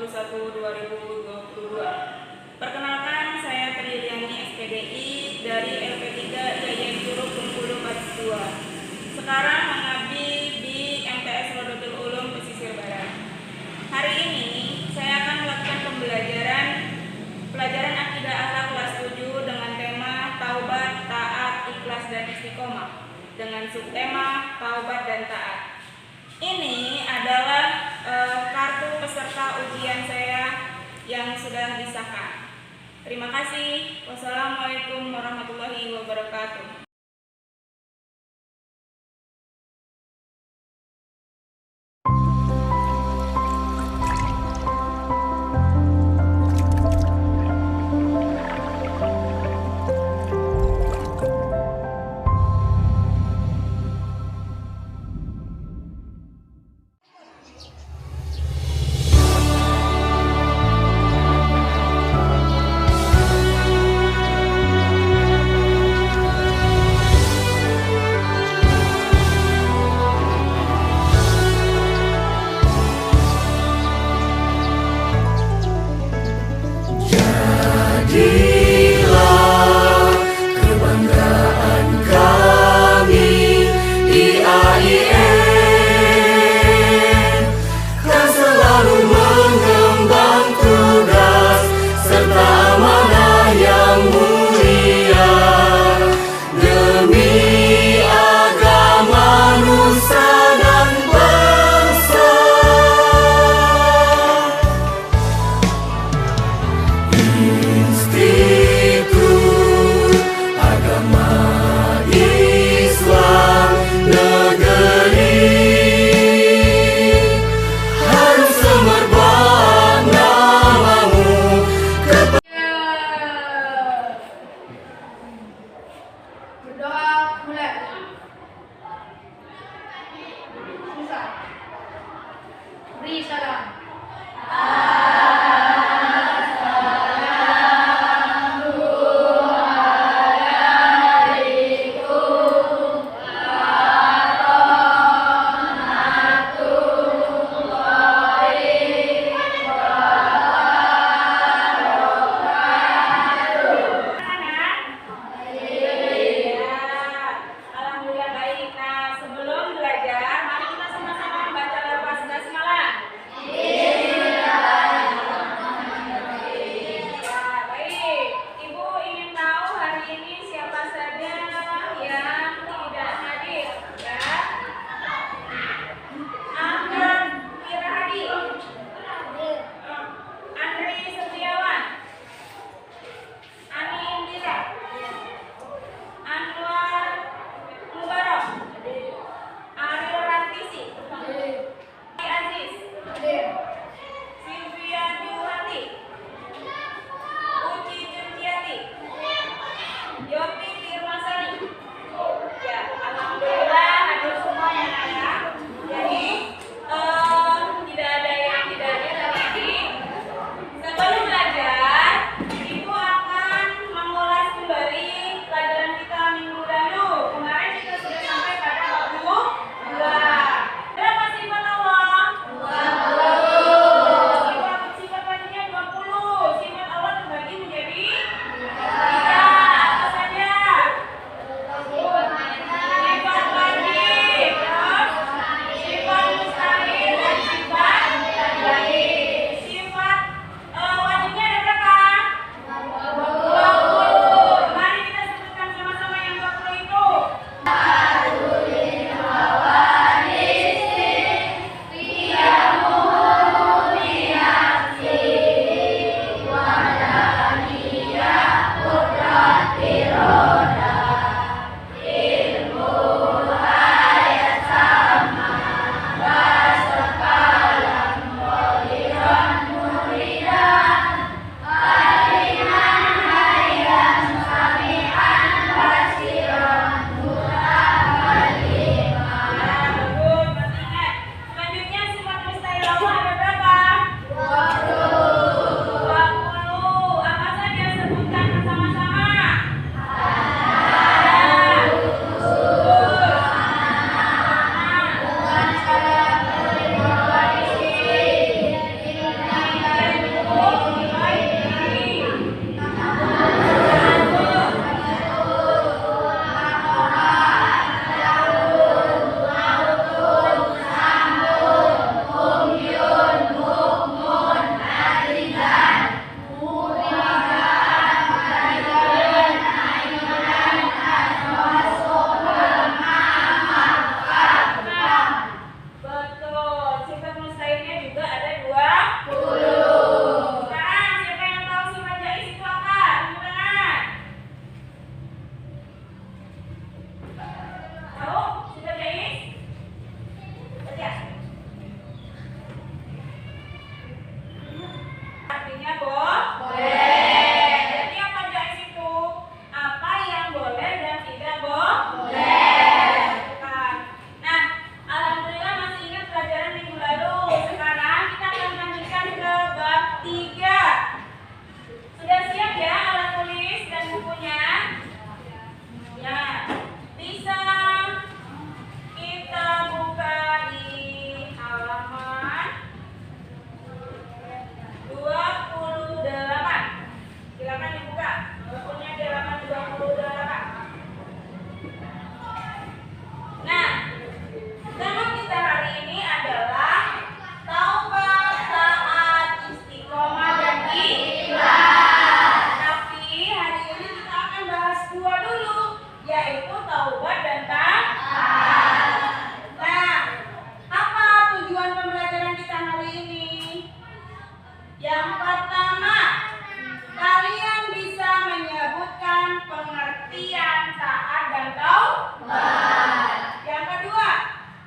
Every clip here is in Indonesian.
2021-2022. Perkenalkan, saya Triliani SPDI dari LP3 Jaya Curug Bengkulu Batch 2. Sekarang mengabdi di MTS Rodotul Ulum Pesisir Barat. Hari ini saya akan melakukan pelajaran akidah akhlak kelas 7 dengan tema Taubat, Taat, Ikhlas dan Istiqomah dengan subtema Taubat dan Taat. Ini adalah kartu peserta ujian saya yang sudah disahkan. Terima kasih. Wassalamualaikum warahmatullahi wabarakatuh. Berdoa mulai. Musa. Beri salam. yaitu taubat dan taat. Nah, apa tujuan pembelajaran kita hari ini? Yang pertama, kalian bisa menyebutkan pengertian taat dan taubat. Yang kedua,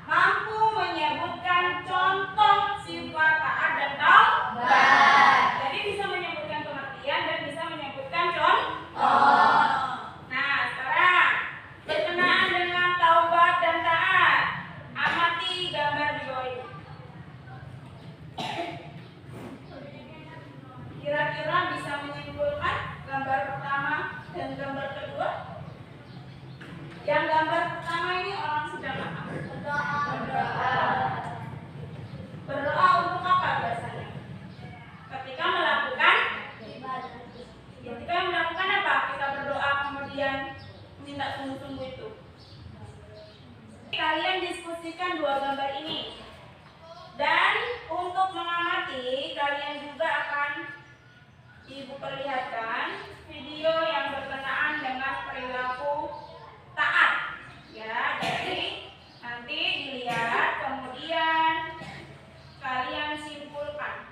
mampu menyebutkan contoh sifat taat dan taubat. Jadi bisa menyebutkan pengertian dan bisa menyebutkan contoh. Nah, sekarang berkenaan dengan taubat dan taat, amati gambar di bawah ini. Kira-kira bisa menyimpulkan gambar pertama dan gambar kedua? Yang gambar pertama ini orang sedang apa? Berdoa untuk apa biasanya? Ketika melakukan apa? Kita berdoa kemudian minta sungguh-sungguh itu. Kalian diskusikan dua gambar ini. Dan untuk mengamati, kalian juga akan Ibu perlihatkan video yang berkenaan dengan perilaku taat. Ya, jadi nanti dilihat kemudian kalian simpulkan.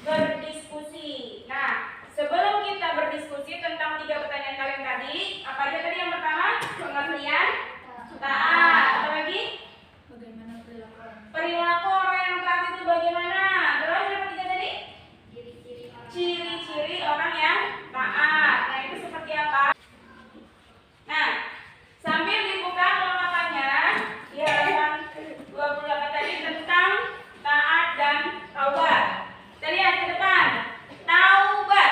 berdiskusi. Nah, sebelum kita berdiskusi tentang 3 pertanyaan kalian tadi, apa aja tadi yang pertama? Pengertian taat. Apa lagi? Bagaimana perilaku orang? Perilaku orang yang taat itu bagaimana? Terus yang ketiga tadi? Ciri-ciri orang. Ciri-ciri orang yang taat. Nah, itu seperti apa? Nah, sambil dibuka kelengkapannya di halaman 28 tadi tentang taat dan taubat. Kita lihat ke depan. Taubat.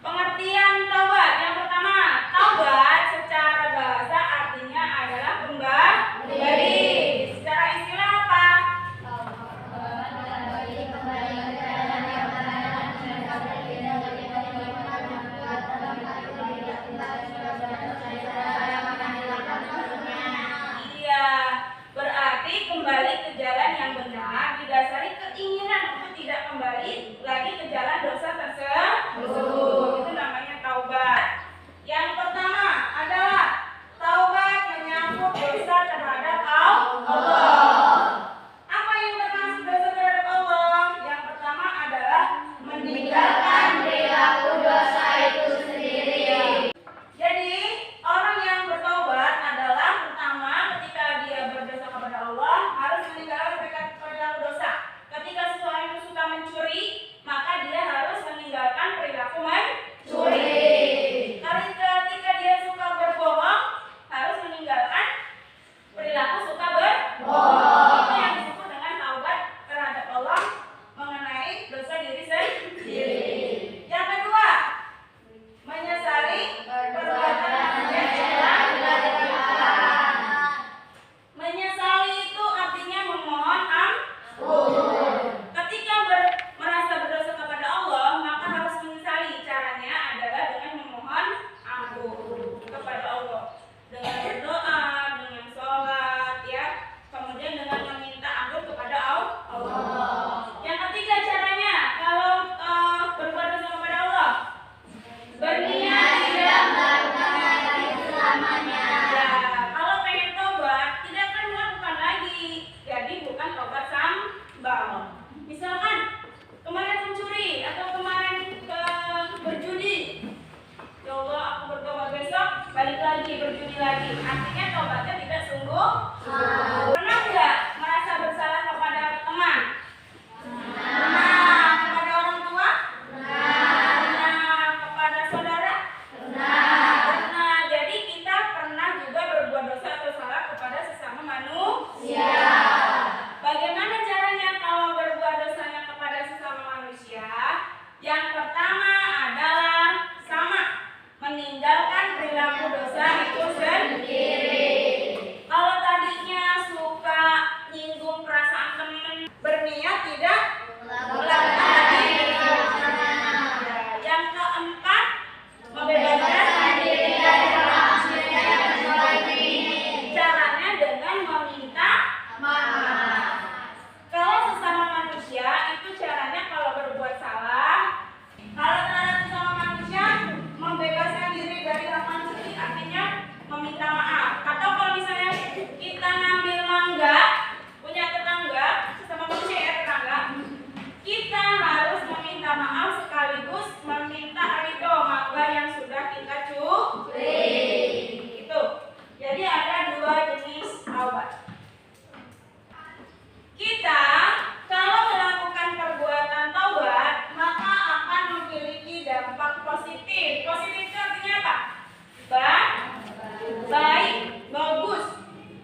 Pengertian taubat. Yang pertama, taubat secara bahasa artinya adalah kembali. Secara istilah apa? Iya, berarti kembali ke jalan yang benar didasari keinginan untuk tidak kembali lagi ke jalan dosa tersebut. Itu namanya taubat. Yang pertama adalah taubat menyangkut dosa terhadap Allah. Apa yang termasuk dosa terhadap Allah? Yang pertama adalah meninggalkan perilaku dosa itu sendiri. Jadi, orang yang bertobat adalah pertama ketika dia berdosa kepada Allah harus meninggalkan perilaku dosa. Ketika seseorang itu suka mencuri, maka dia harus meninggalkan perilaku mencuri. Ketika dia suka berbohong, harus meninggalkan perilaku suka berbohong. Itu yang disebut dengan taubat terhadap Allah mengenai dosa diri sendiri. Yang kedua, menyesali perbuatan yang telah dilakukan. Menyesali itu artinya memohon ampun. Ketika merasa berdosa kepada Allah, maka harus menyesali. Caranya adalah dengan memohon ampun kepada Allah, dengan berdoa, dengan sholat, ya, kemudian dengan meminta ampun kepada Allah. Yang ketiga caranya, kalau berbuat dosa kepada Allah, berniat tidak melakukan lagi selamanya. Ya, kalau pengen tobat, tidak akan melakukan lagi. Jadi bukan tobat sambal. Misalkan kemarin mencuri atau kemarin berjudi. Ya Allah, aku bertobat besok, balik lagi berjudi lagi. Artinya tobatnya tidak sungguh. Pernah nggak merasa bersalah kepada teman? Pernah. Kepada orang tua? Pernah. Kepada saudara? Pernah. Jadi kita pernah juga berbuat dosa atau salah kepada sesama manusia. Bagaimana caranya kalau berbuat dosanya kepada sesama manusia? Yang pertama adalah sama, meninggalkan perilaku dosa itu sendiri. Kalau tadinya suka nyinggung perasaan teman, berniat tidak melakukan lagi. Ya, yang keempat, membebaskan diri dari manusia yang ini. Caranya dengan meminta maaf. Kalau sesama manusia itu caranya kalau berbuat salah, kalau terhadap sesama manusia membebaskan diri dari hak manusia artinya meminta maaf. Atau kalau misalnya kita ngambil mangga, punya tetangga, sesama manusia ya tetangga, kita harus meminta maaf sekaligus meminta ridho mangga yang sudah kita curi. Itu. Jadi ada 2 jenis taubat. Kita kalau melakukan perbuatan taubat maka akan memiliki dampak positif. Positif itu artinya apa? Baik, bagus.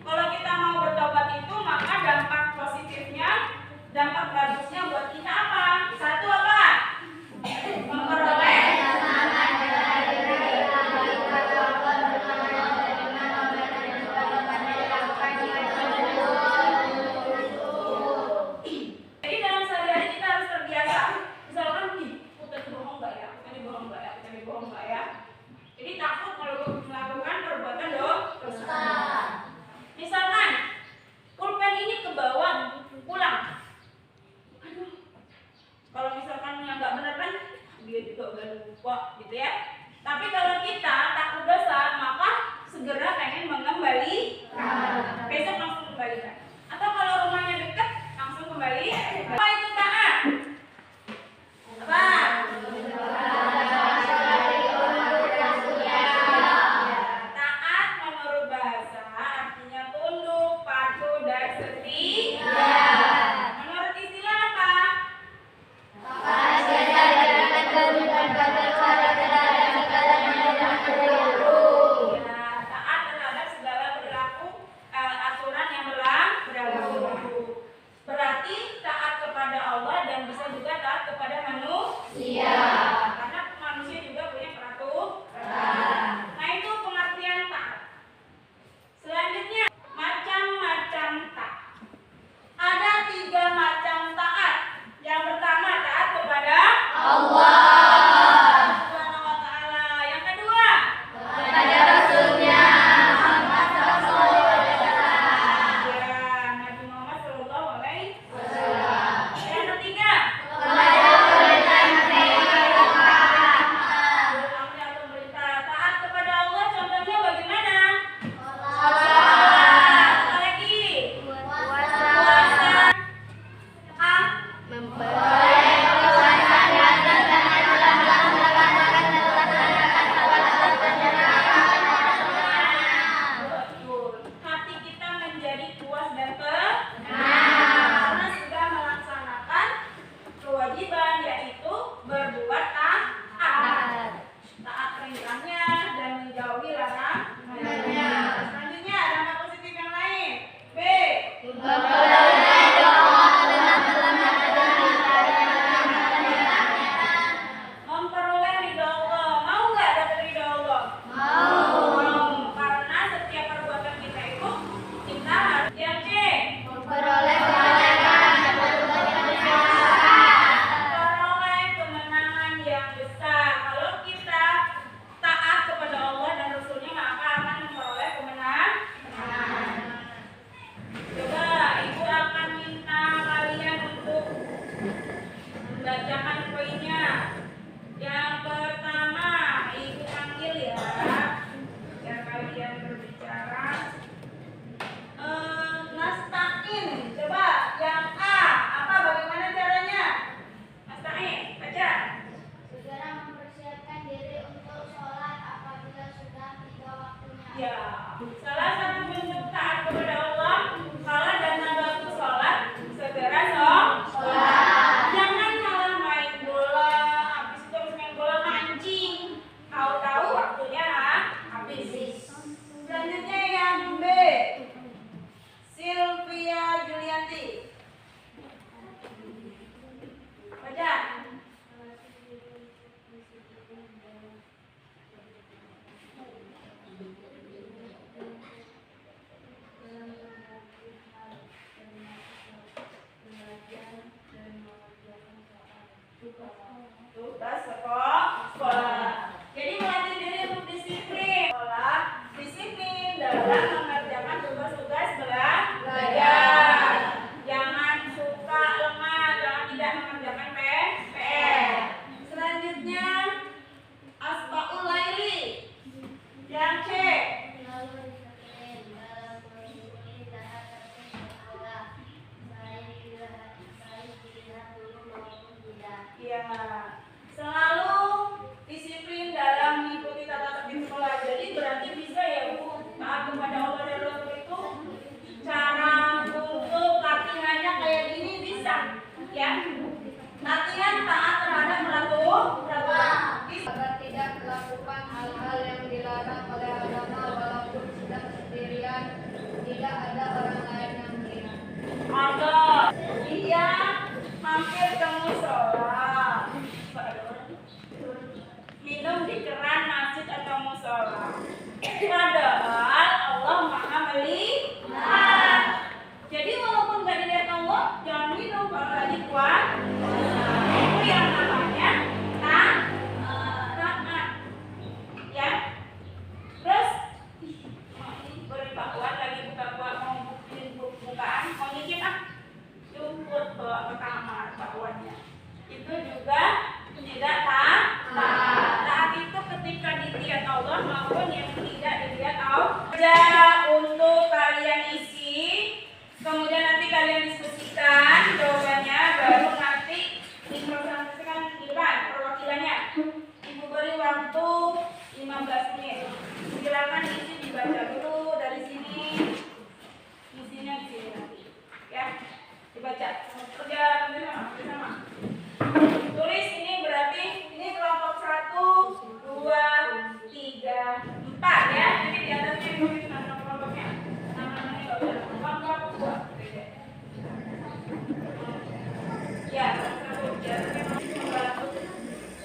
Kalau kita mau bertobat itu maka dampak positifnya, dampak bagusnya buat kita apa? Satu apa? Memperoleh jadi dalam sehari-hari kita harus terbiasa. Misalkan nih, kita bohong nggak ya? Kita bohong nggak ya? Kita bohong nggak ya? Jadi takut kalau melakukan perbuatan dosa. Misalkan pulpen ini ke bawah pulang. Aduh, kalau misalkan yang nggak benar kan dia juga udah lupa gitu ya. Tapi kalau kita takut dosa maka segera pengen mengembalikan. Besok langsung kembalikan. Atau kalau rumahnya dekat langsung kembali. Apa itu taat? Allah dan bisa juga taat kepada manusia. Karena manusia juga punya peraturan. Nah, itu pengertian taat. Selanjutnya, macam-macam taat. Ada 3 macam taat. Yang pertama, taat kepada Allah Subhanahu wa Ta'ala. Yang kedua, Kepada Rasulnya Muhammad Sallallahu Alaihi Wasallam. Nabi Muhammad Sallallahu Alaihi Wasallam. Yang ketiga, Kepada pemerintah pemerintah. Taat kepada Allah contohnya bagaimana? Salat, Apalagi? puasa, Memperoleh hati kita menjadi puas dan tenang karena sudah melaksanakan kewajiban, yaitu berbuat taat. Taat perintahnya dan menjauhi larangannya. Selanjutnya, dampak positif yang lain. B. Memperoleh ridho Allah. Mau nggak dapat ridho Allah? Mau. Karena setiap perbuatan kita itu kita harus. Yang C. Memperoleh kemenangan yang besar. Kalau kita taat kepada Allah dan Rasulnya, maka akan memperoleh kemenangan. Coba ibu akan minta kalian untuk membacakan poinnya. Yang pertama, ibu panggil ya, biar kalian berbicara. Nasta'in, coba yang A, apa bagaimana caranya? Nasta'in, baca. segera mempersiapkan diri untuk sholat apabila sudah tiba waktunya. Ya, salah satu bentuk taat kepada Allah, kalau datang waktu sholat, segera sholat. Jangan malah main bola, habis itu main bola mancing, tahu-tahu waktunya habis. Selanjutnya yang B, Sylvia Julianti, baca. Tugas sekolah. Jadi melatih diri untuk disiplin. Sekolah, disiplin dalam mengerjakan tugas-tugas belajar. Jangan suka lemah, jangan tidak mengerjakan PR. Selanjutnya, Asbaul Laili. Yang C. Selalu disiplin dalam mengikuti taat tertib Allah, baik dilihat dulu maupun tidak. Ya, selalu disiplin dalam mengikuti tata tertib sekolah. Jadi berarti bisa ya Bu, taat kepada Allah dan Rasul itu cara untuk latihannya kayak gini bisa, ya. Latihan taat terhadap peraturan. Agar tidak melakukan hal-hal yang dilarang oleh agama walaupun sedang sendirian, tidak ada orang lain yang melihat. Ada dia hampir ke musola. Pak, ada orang.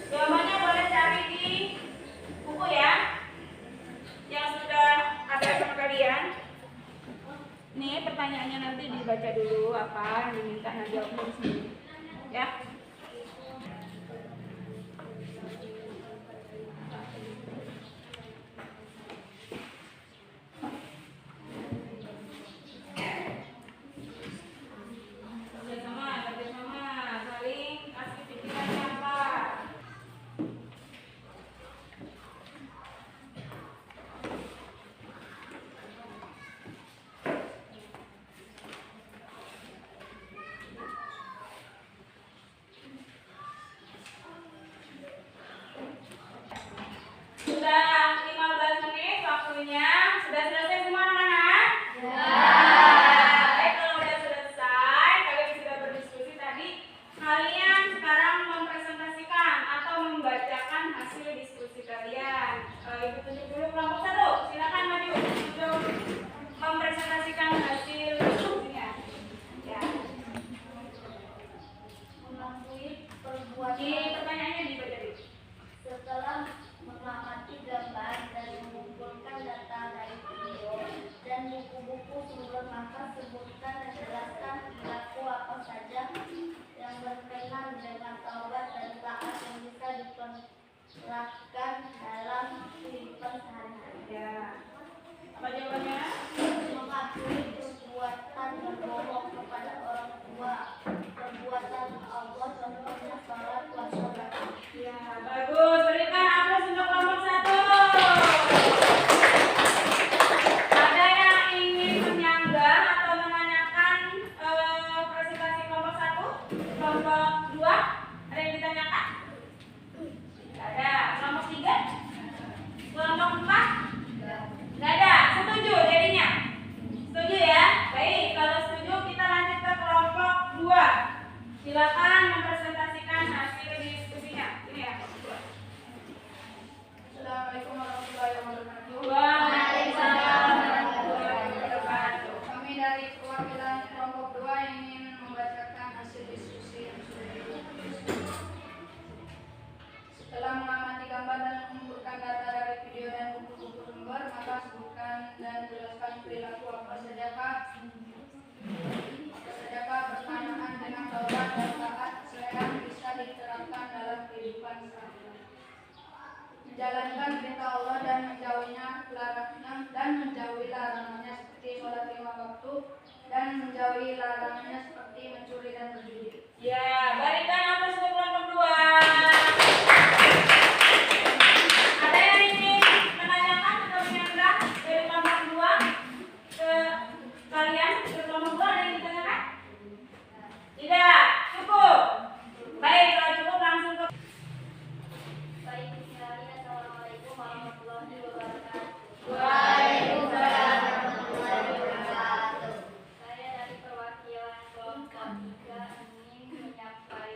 Jawabannya boleh cari di buku ya, yang sudah ada sama kalian. Nih pertanyaannya nanti dibaca dulu apa yang diminta, nah jawabnya di sini ya. Kerjasama, saling kasih pikirannya apa. Sudah 15 menit waktunya. Sudah selesai semua anak-anak? Ya. Baik, kalau sudah selesai, kalian sudah berdiskusi tadi. Kalian sekarang mempresentasikan atau membacakan hasil diskusi kalian. Ibu tunjuk dulu kelompok 1. Silakan maju untuk mempresentasikan hasil diskusinya. Ya. Mengakui Ini pertanyaannya dibaca dulu. setelah mengamati gambar dan mengumpulkan data dari video dan buku-buku sumber, maka sebutkan dan jelaskan perilaku apa saja yang berkenan dengan taubat dan taat yang bisa diterapkan dalam kehidupan sehari-hari. Ya. Apa jawabannya? Mengakui perbuatan berbohong kepada orang tua, perbuatan Allah, contohnya salat, puasa, zakat. Ya, bagus. Berikan aplaus untuk kelompok 1. Ada yang ingin menyanggah atau menanyakan presentasi kelompok 1? Kelompok 2? Ada yang ditanyakan? Tidak ada. Kelompok 3? Kelompok 4? Tidak ada. Setuju jadinya? Setuju ya? Baik, kalau setuju kita lanjut ke kelompok 2. Silakan mempresentasikan hasil diskusinya. Ini ya. Assalamualaikum warahmatullahi wabarakatuh. Waalaikumsalam warahmatullahi wabarakatuh. Kami dari perwakilan kelompok 2 ingin membacakan hasil diskusi yang sudah dilakukan. Setelah mengamati gambar dan mengumpulkan data dari video dan buku-buku sumber, maka sebutkan dan jelaskan perilaku apa sajakah berkenaan dengan taubat dan taat yang bisa diterapkan dalam kehidupan sehari-hari. Menjalankan perintah Allah dan menjauhi larangannya seperti sholat 5 waktu dan menjauhi larangannya seperti mencuri dan berjudi. Ya, berikan aplaus untuk kelompok 2. Ada yang ingin menanyakan atau menyanggah dari kelompok 2 ke kalian? Ke kelompok 2 ada yang ditanyakan? Tidak, cukup. Baik, kalau cukup langsung ke. Baik, Assalamualaikum warahmatullahi wabarakatuh. Waalaikumsalam. Saya dari perwakilan kelompok 3 ingin menyampaikan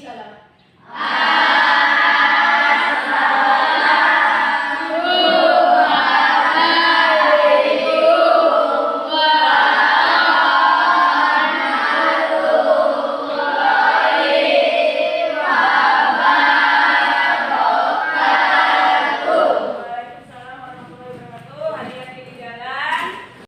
salam.